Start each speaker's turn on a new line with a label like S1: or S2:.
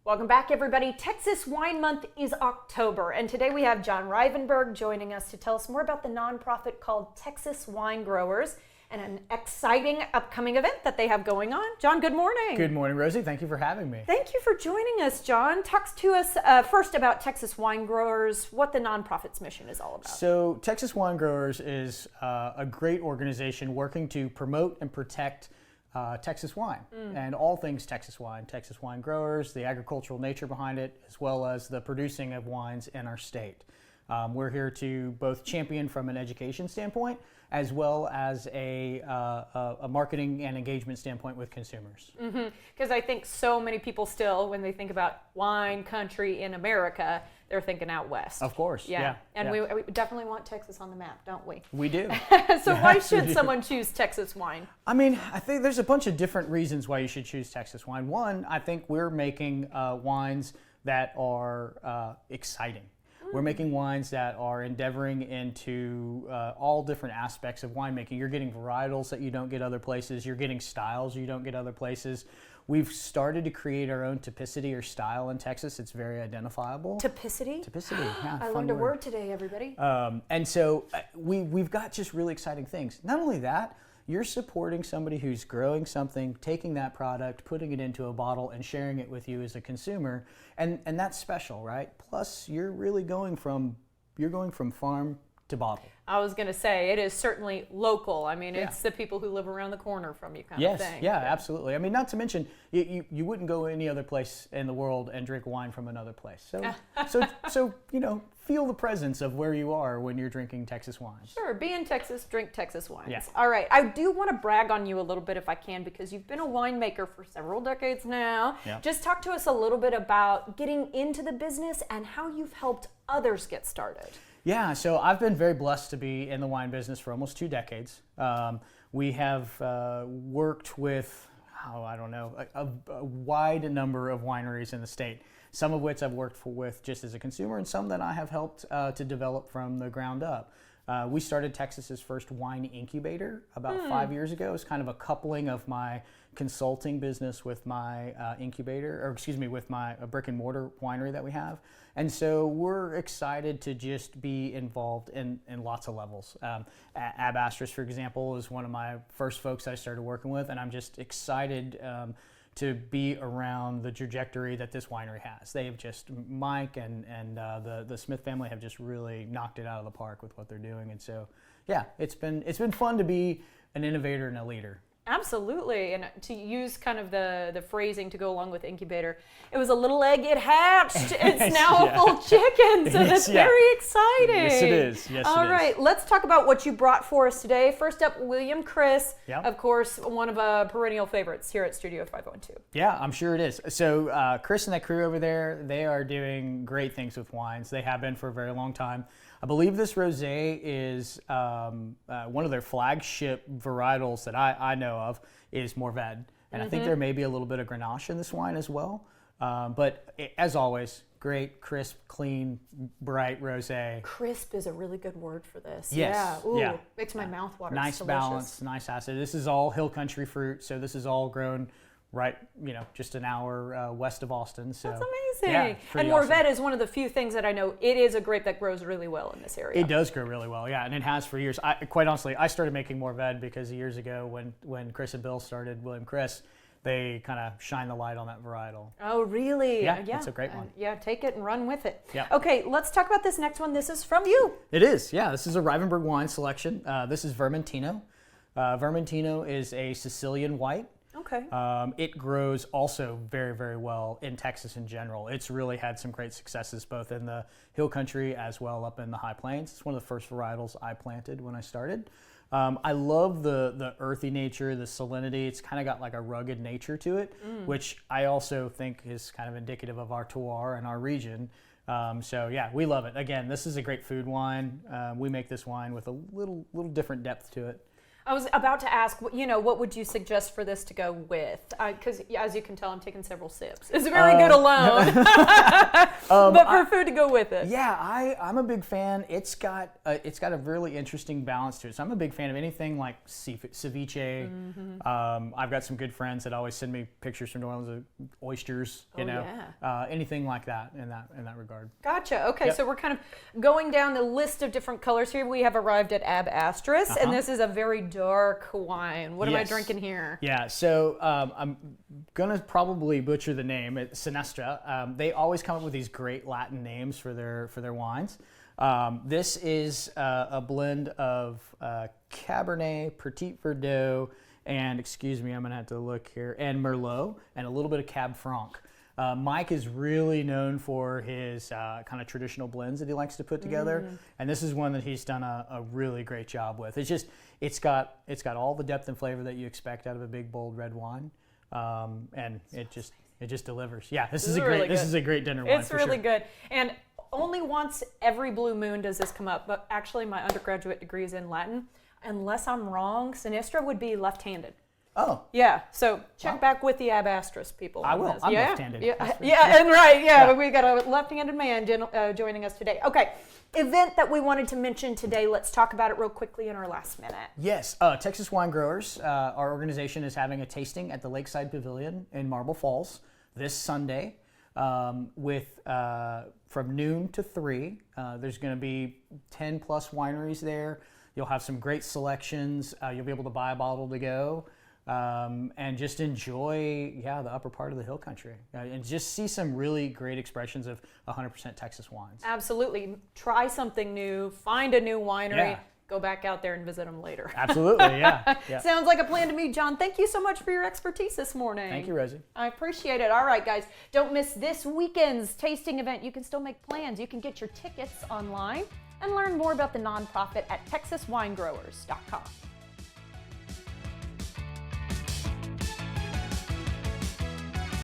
S1: Welcome back, everybody. Texas Wine Month is October, and today we have John Rivenberg joining us to tell us more about the nonprofit called Texas Wine Growers and an exciting upcoming event that they have going on. John, good morning.
S2: Good morning, Rosie. Thank you for having me.
S1: Thank you for joining us, John. Talk to us first about Texas Wine Growers, what the nonprofit's mission is all about.
S2: So Texas Wine Growers is a great organization working to promote and protect Texas wine and all things Texas wine growers, the agricultural nature behind it, as well as the producing of wines in our state. We're here to both champion from an education standpoint as well as a marketing and engagement standpoint with consumers.
S1: Because I think so many people still, when they think about wine country in America, they're thinking out west.
S2: Of course, yeah.
S1: And we definitely want Texas on the map, don't we?
S2: We do.
S1: So why should someone choose Texas wine?
S2: I mean, I think there's a bunch of different reasons why you should choose Texas wine. One, I think we're making wines that are exciting. We're making wines that are endeavoring into all different aspects of winemaking. You're getting varietals that you don't get other places. You're getting styles you don't get other places. We've started to create our own typicity or style in Texas. It's very identifiable.
S1: Typicity?
S2: Typicity, yeah.
S1: I learned a word today, everybody.
S2: And so we've got just really exciting things. Not only that, you're supporting somebody who's growing something, taking that product, putting it into a bottle, and sharing it with you as a consumer, and that's special, right? Plus, you're really going from farm to bottle.
S1: I was going to say, it is certainly local. I mean, it's the people who live around the corner from you kind of thing.
S2: Yeah, absolutely. I mean, not to mention, you wouldn't go any other place in the world and drink wine from another place. So you know, feel the presence of where you are when you're drinking Texas wine.
S1: Sure, be in Texas, drink Texas wines.
S2: Yeah.
S1: All right, I do want to brag on you a little bit if I can, because you've been a winemaker for several decades now.
S2: Yeah.
S1: Just talk to us a little bit about getting into the business and how you've helped others get started.
S2: Yeah, so I've been very blessed to be in the wine business for almost 2 decades. We have worked with, a wide number of wineries in the state, some of which I've worked with just as a consumer and some that I have helped to develop from the ground up. We started Texas's first wine incubator about 5 years ago. It was kind of a coupling of my consulting business with my with my brick and mortar winery that we have. And so we're excited to just be involved in lots of levels. Ab Astris, for example, is one of my first folks I started working with, and I'm just excited to be around the trajectory that this winery has. They have just, Mike and the Smith family have just really knocked it out of the park with what they're doing. And so, yeah, it's been fun to be an innovator and a leader.
S1: Absolutely, and to use kind of the phrasing to go along with incubator, it was a little egg, it hatched, it's now a full chicken, so that's very exciting.
S2: Yes, it is.
S1: All right, let's talk about what you brought for us today. First up, William Chris, of course, one of perennial favorites here at Studio 512.
S2: Yeah, I'm sure it is. So Chris and that crew over there, they are doing great things with wines. They have been for a very long time. I believe this rosé is one of their flagship varietals that I know of is Mourvedre. And I think there may be a little bit of Grenache in this wine as well. But as always, great, crisp, clean, bright rosé.
S1: Crisp is a really good word for this.
S2: Yes.
S1: Yeah. Ooh, makes my mouth water.
S2: Nice balance, nice acid. This is all hill country fruit, so this is all grown right, just an hour west of Austin. So
S1: that's amazing.
S2: Yeah,
S1: and Mourvedre is one of the few things that I know it is a grape that grows really well in this area.
S2: It does grow really well, yeah, and it has for years. Quite honestly, I started making Mourvedre because years ago when Chris and Bill started William Chris, they kind of shine the light on that varietal.
S1: Oh, really?
S2: Yeah, it's a great one.
S1: Yeah, take it and run with it.
S2: Yeah.
S1: Okay, let's talk about this next one. This is from you.
S2: It is, yeah. This is a Rivenberg wine selection. This is Vermentino. Vermentino is a Sicilian white.
S1: Okay.
S2: It grows also very, very well in Texas in general. It's really had some great successes both in the hill country as well up in the high plains. It's one of the first varietals I planted when I started. I love the earthy nature, the salinity. It's kind of got like a rugged nature to it, which I also think is kind of indicative of our terroir and our region. So yeah, we love it. Again, this is a great food wine. We make this wine with a little different depth to it.
S1: I was about to ask, what would you suggest for this to go with? Because as you can tell, I'm taking several sips. It's very good alone, but for food to go with it.
S2: Yeah, I'm a big fan. It's got a really interesting balance to it. So I'm a big fan of anything like ceviche. I've got some good friends that always send me pictures from New Orleans of oysters. Anything like that in that regard.
S1: Gotcha. Okay, so we're kind of going down the list of different colors here. We have arrived at Ab Astris, and this is a very dark wine. What am I drinking here?
S2: Yeah, so I'm gonna probably butcher the name. It's Sinestra. They always come up with these great Latin names for their wines. This is a blend of Cabernet, Petit Verdot, and excuse me, I'm gonna have to look here, and Merlot, and a little bit of Cab Franc. Mike is really known for his kind of traditional blends that he likes to put together, and this is one that he's done a really great job with. It's got all the depth and flavor that you expect out of a big bold red wine, and it just delivers. Yeah, this is a great dinner wine.
S1: It's really good, and only once every blue moon does this come up. But actually, my undergraduate degree is in Latin. Unless I'm wrong, Sinistra would be left-handed.
S2: Oh.
S1: Yeah, so check back with the Ab Astris people.
S2: I will. I'm left-handed.
S1: Yeah, we got a left-handed man joining us today. Okay, event that we wanted to mention today. Let's talk about it real quickly in our last minute.
S2: Yes, Texas Wine Growers, our organization is having a tasting at the Lakeside Pavilion in Marble Falls this Sunday with from noon to 3. There's going to be 10 plus wineries there. You'll have some great selections. You'll be able to buy a bottle to go. And just enjoy, the upper part of the hill country, and just see some really great expressions of 100% Texas wines.
S1: Absolutely. Try something new, find a new winery, go back out there and visit them later.
S2: Absolutely, yeah.
S1: Sounds like a plan to me, John. Thank you so much for your expertise this morning.
S2: Thank you, Rosie.
S1: I appreciate it. All right, guys, don't miss this weekend's tasting event. You can still make plans. You can get your tickets online and learn more about the nonprofit at texaswinegrowers.com.